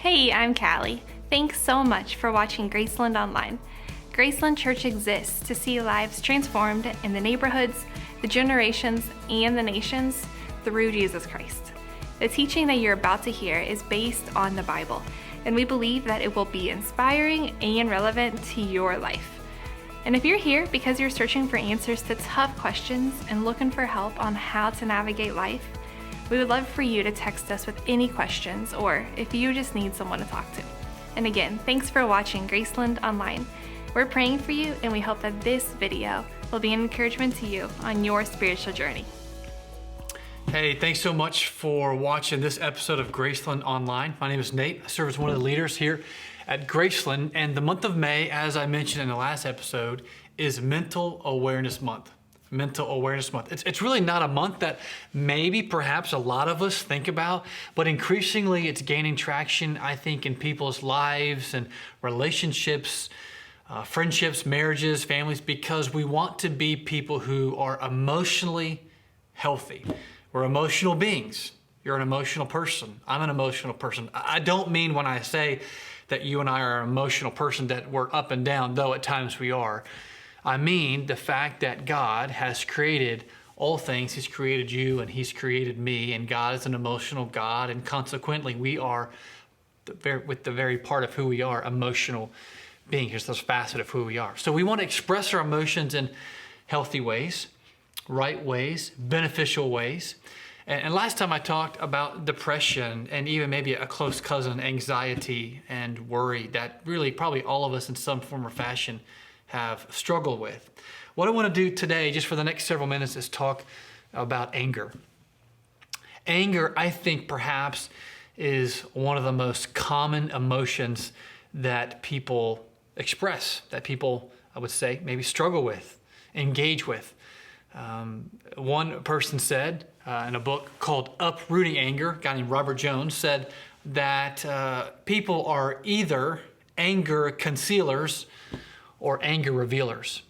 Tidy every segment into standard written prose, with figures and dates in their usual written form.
Hey, I'm Callie. Thanks so much for watching Graceland Online. Graceland Church exists to see lives transformed in the neighborhoods, the generations, and the nations through Jesus Christ. The teaching that you're about to hear is based on the Bible, and we believe that it will be inspiring and relevant to your life. And if you're here because you're searching for answers to tough questions and looking for help on how to navigate life, we would love for you to text us with any questions or if you just need someone to talk to. And again, thanks for watching Graceland Online. We're praying for you, and we hope that this video will be an encouragement to you on your spiritual journey. Hey, thanks so much for watching this episode of Graceland Online. My name is Nate. I serve as one of the leaders here at Graceland, and the month of May, as I mentioned in the last episode, is Mental Awareness Month. Mental Awareness Month. It's really not a month that maybe perhaps a lot of us think about, but increasingly it's gaining traction, I think, in people's lives and relationships, friendships, marriages, families, because we want to be people who are emotionally healthy. We're emotional beings. You're an emotional person. I'm an emotional person. I don't mean when I say that you and I are an emotional person that we're up and down, though at times we are. I mean the fact that God has created all things. He's created you and He's created me, and God is an emotional God, and consequently we are, with the very part of who we are, emotional beings. Here's this facet of who we are. So we want to express our emotions in healthy ways, right ways, beneficial ways. And last time I talked about depression and even maybe a close cousin, anxiety and worry that really probably all of us in some form or fashion have struggled with. What I want to do today, just for the next several minutes, is talk about anger. Anger, I think, perhaps is one of the most common emotions that people express, that people, I would say, maybe struggle with, engage with. One person said in a book called Uprooting Anger, a guy named Robert Jones said that people are either anger concealers or anger revealers.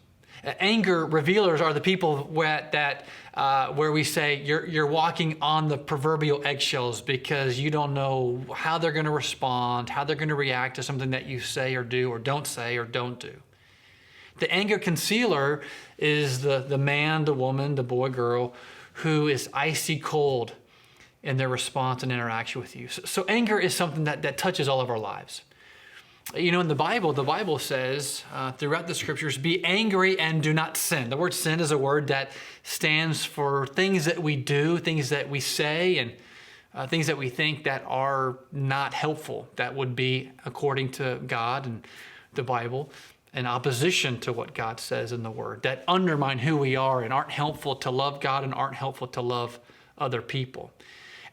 Anger revealers are the people where we say you're walking on the proverbial eggshells because you don't know how they're going to respond, how they're going to react to something that you say or do or don't say or don't do. The anger concealer is the man, the woman, the boy, girl who is icy cold in their response and interaction with you. So anger is something that touches all of our lives. You know, in the Bible says throughout the scriptures, be angry and do not sin. The word sin is a word that stands for things that we do, things that we say, and things that we think that are not helpful, that would be according to God and the Bible, in opposition to what God says in the Word, that undermine who we are and aren't helpful to love God and aren't helpful to love other people.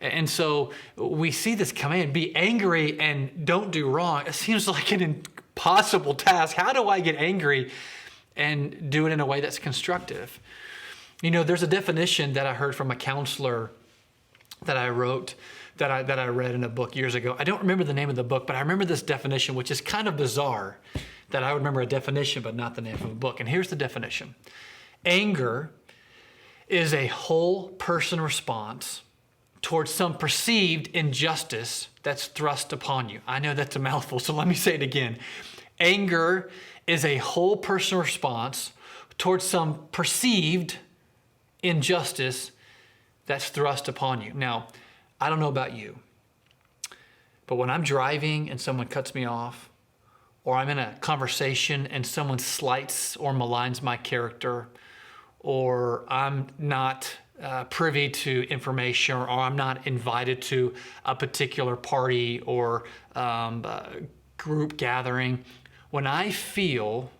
And so we see this command, be angry and don't do wrong. It seems like an impossible task. How do I get angry and do it in a way that's constructive? You know, there's a definition that I heard from a counselor that I wrote, that I read in a book years ago. I don't remember the name of the book, but I remember this definition, which is kind of bizarre, that I would remember a definition, but not the name of a book. And here's the definition. Anger is a whole person response towards some perceived injustice that's thrust upon you. I know that's a mouthful, so let me say it again. Anger is a whole person response towards some perceived injustice that's thrust upon you. Now, I don't know about you, but when I'm driving and someone cuts me off, or I'm in a conversation and someone slights or maligns my character, or I'm not privy to information, or I'm not invited to a particular party or group gathering, when I feel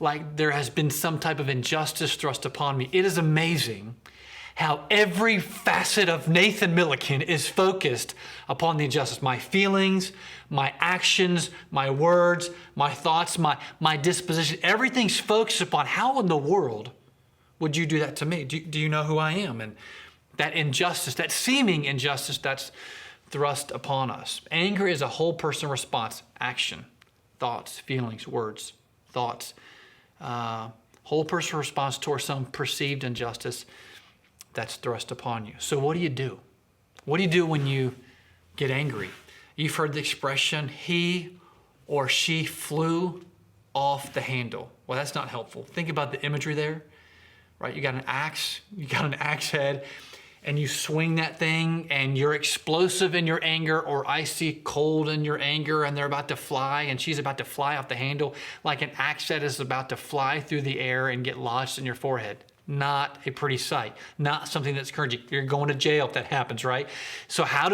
like there has been some type of injustice thrust upon me, it is amazing how every facet of Nathan Millican is focused upon the injustice. My feelings, my actions, my words, my thoughts, my disposition, everything's focused upon how in the world would you do that to me? Do you know who I am? And that injustice, that seeming injustice that's thrust upon us. Anger is a whole person response. Action, thoughts, feelings, words, thoughts. Whole person response towards some perceived injustice that's thrust upon you. So what do you do? What do you do when you get angry? You've heard the expression, he or she flew off the handle. Well, that's not helpful. Think about the imagery there, right? You got an axe head, and you swing that thing, and you're explosive in your anger or icy cold in your anger, and they're about to fly, and she's about to fly off the handle like an axe head is about to fly through the air and get lodged in your forehead. Not a pretty sight, not something that's encouraging. You're going to jail if that happens, right? So what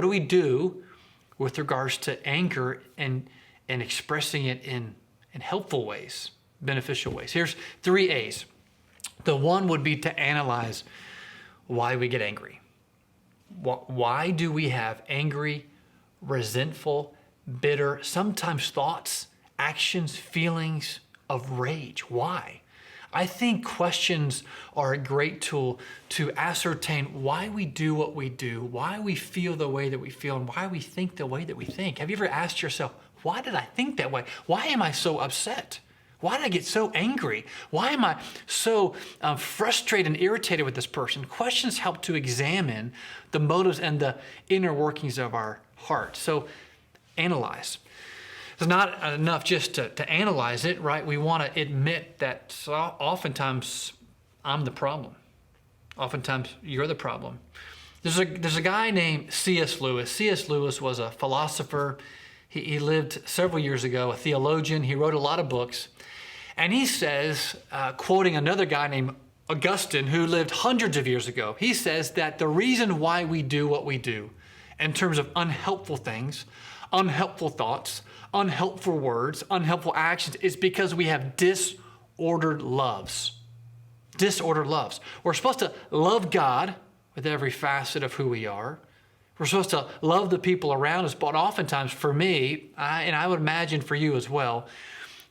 do we do with regards to anger and expressing it in helpful ways, beneficial ways? Here's 3 A's. The one would be to analyze why we get angry. Why do we have angry, resentful, bitter, sometimes thoughts, actions, feelings of rage? Why? I think questions are a great tool to ascertain why we do what we do, why we feel the way that we feel, and why we think the way that we think. Have you ever asked yourself, why did I think that way? Why am I so upset? Why did I get so angry? Why am I so frustrated and irritated with this person? Questions help to examine the motives and the inner workings of our heart. So analyze. It's not enough just to analyze it, right? We want to admit that oftentimes I'm the problem. Oftentimes you're the problem. There's a guy named C.S. Lewis. C.S. Lewis was a philosopher. He lived several years ago, a theologian. He wrote a lot of books. And he says, quoting another guy named Augustine, who lived hundreds of years ago, he says that the reason why we do what we do in terms of unhelpful things, unhelpful thoughts, unhelpful words, unhelpful actions is because we have disordered loves. Disordered loves. We're supposed to love God with every facet of who we are. We're supposed to love the people around us, but oftentimes for me, and I would imagine for you as well,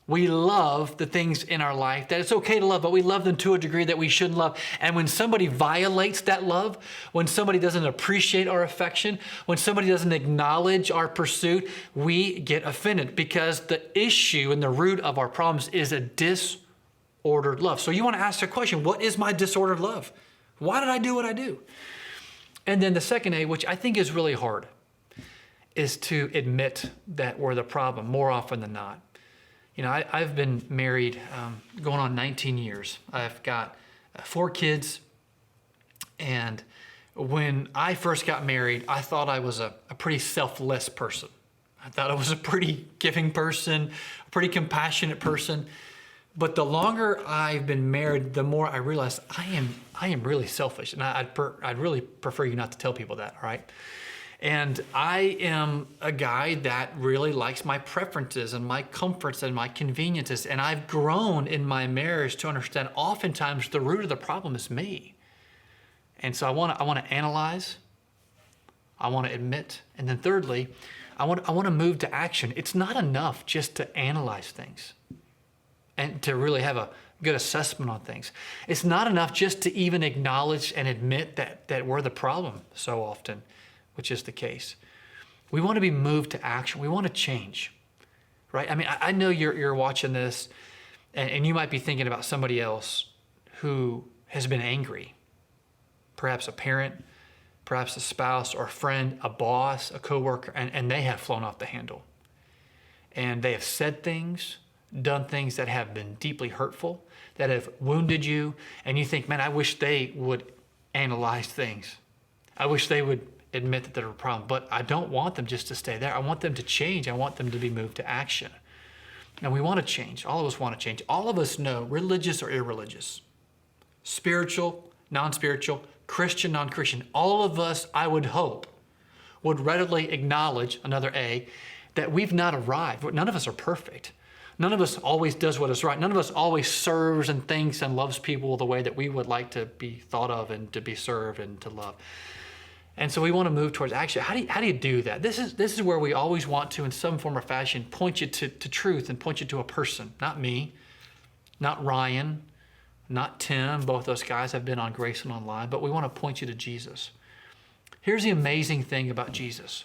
we love the things in our life that it's okay to love, but we love them to a degree that we shouldn't love. And when somebody violates that love, when somebody doesn't appreciate our affection, when somebody doesn't acknowledge our pursuit, we get offended because the issue and the root of our problems is a disordered love. So you want to ask the question, what is my disordered love? Why did I do what I do? And then the second A, which I think is really hard, is to admit that we're the problem more often than not. You know, I've been married going on 19 years. I've got 4 kids. And when I first got married, I thought I was a pretty selfless person. I thought I was a pretty giving person, a pretty compassionate person. But the longer I've been married, the more I realize I am really selfish. And I'd really prefer you not to tell people that, all right? And I am a guy that really likes my preferences and my comforts and my conveniences. And I've grown in my marriage to understand oftentimes the root of the problem is me. And so I want to analyze, I want to admit, and then thirdly, I want to move to action. It's not enough just to analyze things and to really have a good assessment on things. It's not enough just to even acknowledge and admit that we're the problem so often, which is the case. We want to be moved to action. We want to change, right? I mean, I know you're watching this and you might be thinking about somebody else who has been angry, perhaps a parent, perhaps a spouse or a friend, a boss, a coworker, and they have flown off the handle. And they have said things, done things that have been deeply hurtful, that have wounded you, and you think, man, I wish they would analyze things. I wish they would admit that they're a problem, but I don't want them just to stay there. I want them to change. I want them to be moved to action. And we want to change. All of us want to change. All of us know, religious or irreligious, spiritual, non-spiritual, Christian, non-Christian, all of us, I would hope, would readily acknowledge, another A, that we've not arrived. None of us are perfect. None of us always does what is right. None of us always serves and thinks and loves people the way that we would like to be thought of and to be served and to love. And so we want to move towards action. How do you do that? This is where we always want to, in some form or fashion, point you to truth and point you to a person. Not me, not Ryan, not Tim. Both those guys have been on Graceland Online, but we want to point you to Jesus. Here's the amazing thing about Jesus.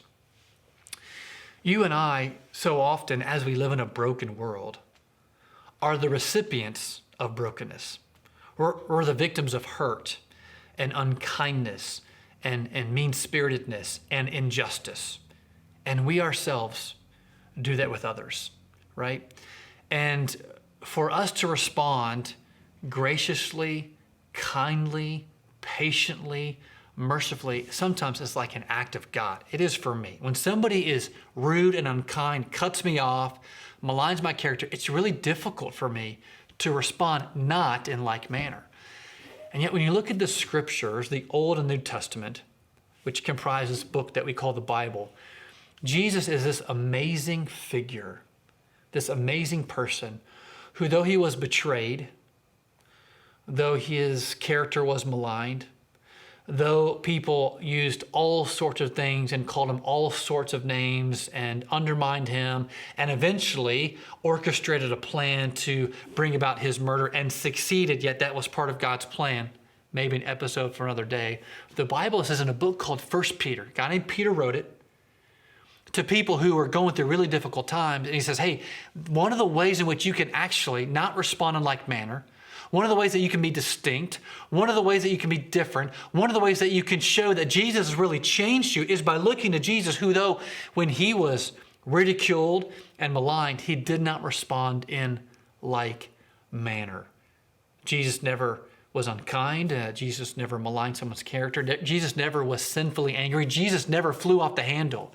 You and I, so often, as we live in a broken world, are the recipients of brokenness. We're the victims of hurt and unkindness and mean-spiritedness and injustice. And we ourselves do that with others, right? And for us to respond graciously, kindly, patiently, mercifully, sometimes it's like an act of God. It is for me. When somebody is rude and unkind, cuts me off, maligns my character, it's really difficult for me to respond not in like manner. And yet when you look at the scriptures, the Old and New Testament, which comprise this book that we call the Bible, Jesus is this amazing figure, this amazing person who, though he was betrayed, though his character was maligned, though people used all sorts of things and called him all sorts of names and undermined him and eventually orchestrated a plan to bring about his murder and succeeded, yet that was part of God's plan. Maybe an episode for another day. The Bible says in a book called 1 Peter, a guy named Peter wrote it to people who were going through really difficult times. And he says, hey, one of the ways in which you can actually not respond in like manner, one of the ways that you can be distinct, one of the ways that you can be different, one of the ways that you can show that Jesus has really changed you is by looking to Jesus, who though when he was ridiculed and maligned, he did not respond in like manner. Jesus never was unkind. Jesus never maligned someone's character. Jesus never was sinfully angry. Jesus never flew off the handle.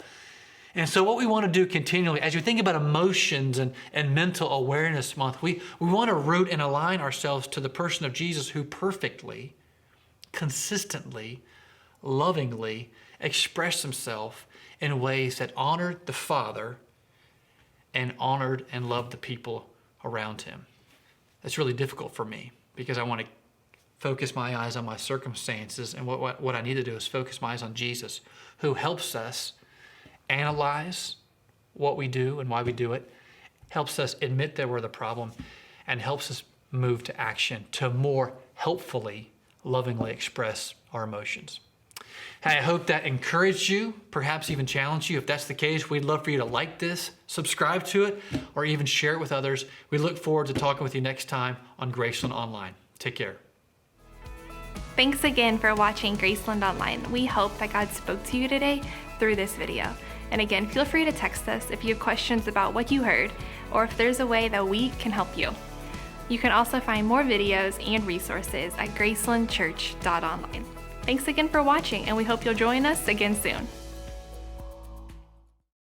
And so what we want to do continually, as you think about emotions and mental awareness month, we want to root and align ourselves to the person of Jesus who perfectly, consistently, lovingly expressed himself in ways that honored the Father and honored and loved the people around him. That's really difficult for me because I want to focus my eyes on my circumstances, and what I need to do is focus my eyes on Jesus, who helps us analyze what we do and why we do it, helps us admit that we're the problem, and helps us move to action to more helpfully, lovingly express our emotions. Hey, I hope that encouraged you, perhaps even challenged you. If that's the case, we'd love for you to like this, subscribe to it, or even share it with others. We look forward to talking with you next time on Graceland Online. Take care. Thanks again for watching Graceland Online. We hope that God spoke to you today through this video. And again, feel free to text us if you have questions about what you heard, or if there's a way that we can help you. You can also find more videos and resources at gracelandchurch.online. Thanks again for watching, and we hope you'll join us again soon.